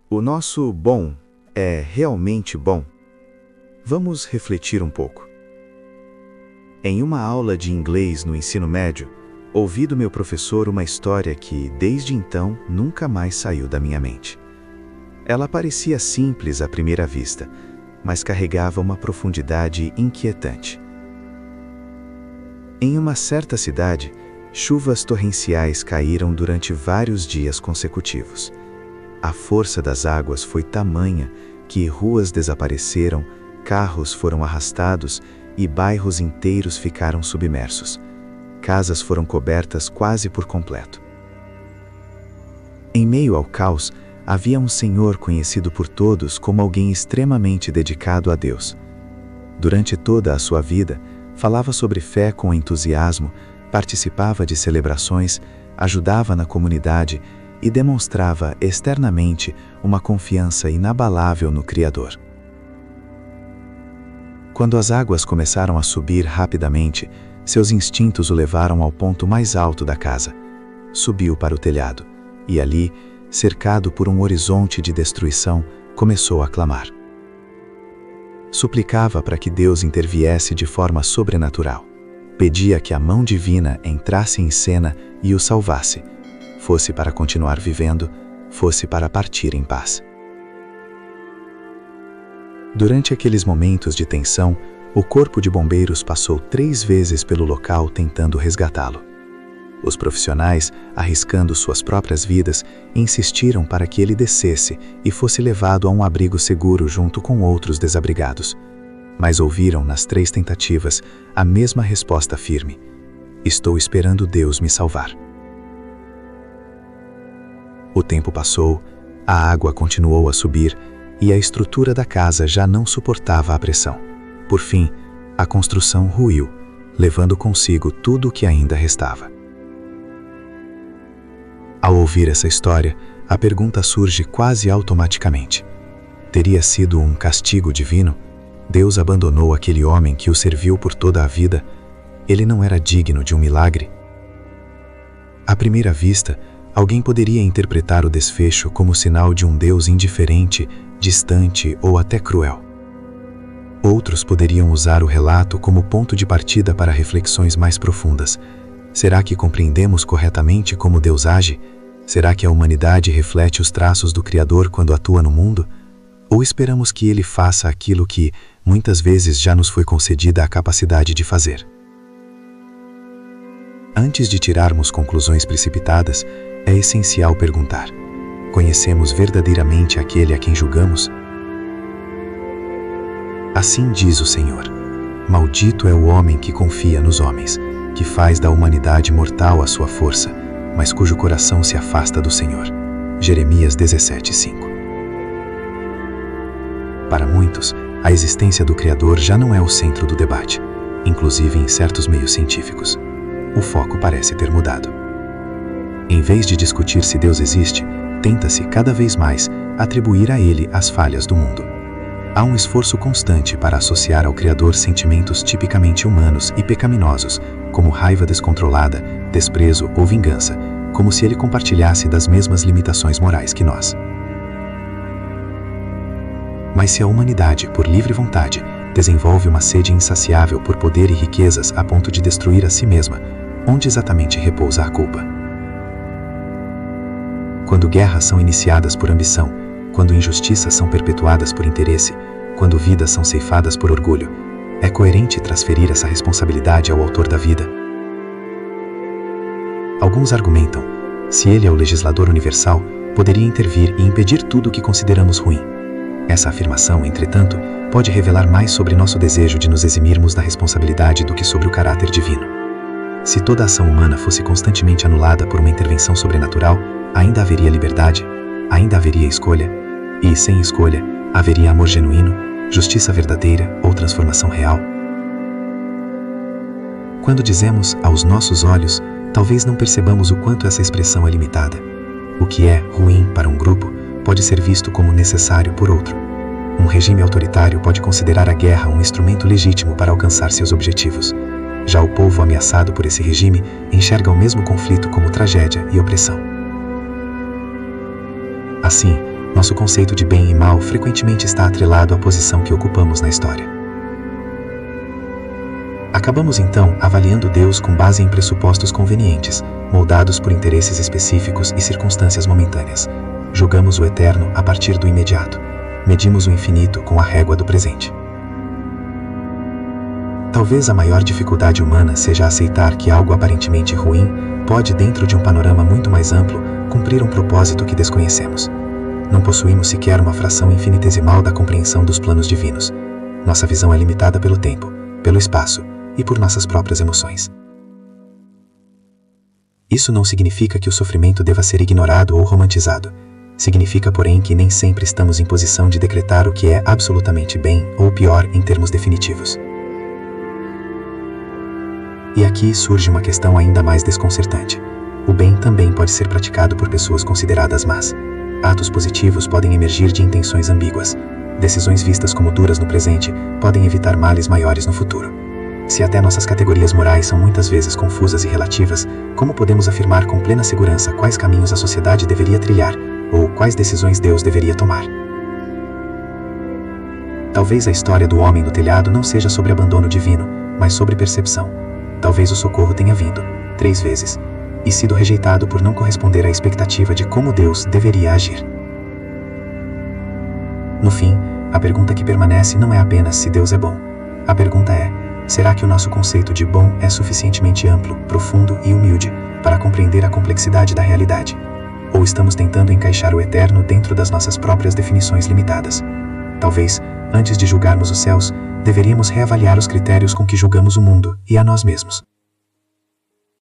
O nosso bom é realmente bom? Vamos refletir um pouco. Em uma aula de inglês no ensino médio, ouvi do meu professor uma história que, desde então, nunca mais saiu da minha mente. Ela parecia simples à primeira vista, mas carregava uma profundidade inquietante. Em uma certa cidade, chuvas torrenciais caíram durante vários dias consecutivos. A força das águas foi tamanha que ruas desapareceram, carros foram arrastados e bairros inteiros ficaram submersos. Casas foram cobertas quase por completo. Em meio ao caos, havia um senhor conhecido por todos como alguém extremamente dedicado a Deus. Durante toda a sua vida, falava sobre fé com entusiasmo, participava de celebrações, ajudava na comunidade e demonstrava externamente uma confiança inabalável no Criador. Quando as águas começaram a subir rapidamente, seus instintos o levaram ao ponto mais alto da casa. Subiu para o telhado e ali, cercado por um horizonte de destruição, começou a clamar. Suplicava para que Deus interviesse de forma sobrenatural. Pedia que a mão divina entrasse em cena e o salvasse, fosse para continuar vivendo, fosse para partir em paz. Durante aqueles momentos de tensão, o corpo de bombeiros passou 3 vezes pelo local tentando resgatá-lo. Os profissionais, arriscando suas próprias vidas, insistiram para que ele descesse e fosse levado a um abrigo seguro junto com outros desabrigados. Mas ouviram nas 3 tentativas a mesma resposta firme: "Estou esperando Deus me salvar." O tempo passou, a água continuou a subir e a estrutura da casa já não suportava a pressão. Por fim, a construção ruiu, levando consigo tudo o que ainda restava. Ao ouvir essa história, a pergunta surge quase automaticamente: teria sido um castigo divino? Deus abandonou aquele homem que o serviu por toda a vida? Ele não era digno de um milagre? À primeira vista, alguém poderia interpretar o desfecho como sinal de um Deus indiferente, distante ou até cruel. Outros poderiam usar o relato como ponto de partida para reflexões mais profundas. Será que compreendemos corretamente como Deus age? Será que a humanidade reflete os traços do Criador quando atua no mundo? Ou esperamos que Ele faça aquilo que, muitas vezes, já nos foi concedida a capacidade de fazer? Antes de tirarmos conclusões precipitadas, é essencial perguntar: conhecemos verdadeiramente aquele a quem julgamos? Assim diz o Senhor: maldito é o homem que confia nos homens, que faz da humanidade mortal a sua força, mas cujo coração se afasta do Senhor. Jeremias 17:5. Para muitos, a existência do Criador já não é o centro do debate, inclusive em certos meios científicos. O foco parece ter mudado. Em vez de discutir se Deus existe, tenta-se cada vez mais atribuir a Ele as falhas do mundo. Há um esforço constante para associar ao Criador sentimentos tipicamente humanos e pecaminosos, como raiva descontrolada, desprezo ou vingança, como se ele compartilhasse das mesmas limitações morais que nós. Mas se a humanidade, por livre vontade, desenvolve uma sede insaciável por poder e riquezas a ponto de destruir a si mesma, onde exatamente repousa a culpa? Quando guerras são iniciadas por ambição, quando injustiças são perpetuadas por interesse, quando vidas são ceifadas por orgulho, é coerente transferir essa responsabilidade ao autor da vida? Alguns argumentam: se ele é o legislador universal, poderia intervir e impedir tudo o que consideramos ruim. Essa afirmação, entretanto, pode revelar mais sobre nosso desejo de nos eximirmos da responsabilidade do que sobre o caráter divino. Se toda a ação humana fosse constantemente anulada por uma intervenção sobrenatural, ainda haveria liberdade, ainda haveria escolha, e, sem escolha, haveria amor genuíno, justiça verdadeira ou transformação real? Quando dizemos aos nossos olhos, talvez não percebamos o quanto essa expressão é limitada. O que é ruim para um grupo pode ser visto como necessário por outro. Um regime autoritário pode considerar a guerra um instrumento legítimo para alcançar seus objetivos. Já o povo ameaçado por esse regime enxerga o mesmo conflito como tragédia e opressão. Assim, Nosso conceito de bem e mal frequentemente está atrelado à posição que ocupamos na história. Acabamos então avaliando Deus com base em pressupostos convenientes, moldados por interesses específicos e circunstâncias momentâneas. Julgamos o eterno a partir do imediato. Medimos o infinito com a régua do presente. Talvez a maior dificuldade humana seja aceitar que algo aparentemente ruim pode, dentro de um panorama muito mais amplo, cumprir um propósito que desconhecemos. Não possuímos sequer uma fração infinitesimal da compreensão dos planos divinos. Nossa visão é limitada pelo tempo, pelo espaço e por nossas próprias emoções. Isso não significa que o sofrimento deva ser ignorado ou romantizado. Significa, porém, que nem sempre estamos em posição de decretar o que é absolutamente bem ou pior em termos definitivos. E aqui surge uma questão ainda mais desconcertante. O bem também pode ser praticado por pessoas consideradas más. Atos positivos podem emergir de intenções ambíguas. Decisões vistas como duras no presente podem evitar males maiores no futuro. Se até nossas categorias morais são muitas vezes confusas e relativas, como podemos afirmar com plena segurança quais caminhos a sociedade deveria trilhar, ou quais decisões Deus deveria tomar? Talvez a história do homem no telhado não seja sobre abandono divino, mas sobre percepção. Talvez o socorro tenha vindo, 3 vezes, e sido rejeitado por não corresponder à expectativa de como Deus deveria agir. No fim, a pergunta que permanece não é apenas se Deus é bom. A pergunta é: será que o nosso conceito de bom é suficientemente amplo, profundo e humilde para compreender a complexidade da realidade? Ou estamos tentando encaixar o eterno dentro das nossas próprias definições limitadas? Talvez, antes de julgarmos os céus, deveríamos reavaliar os critérios com que julgamos o mundo e a nós mesmos.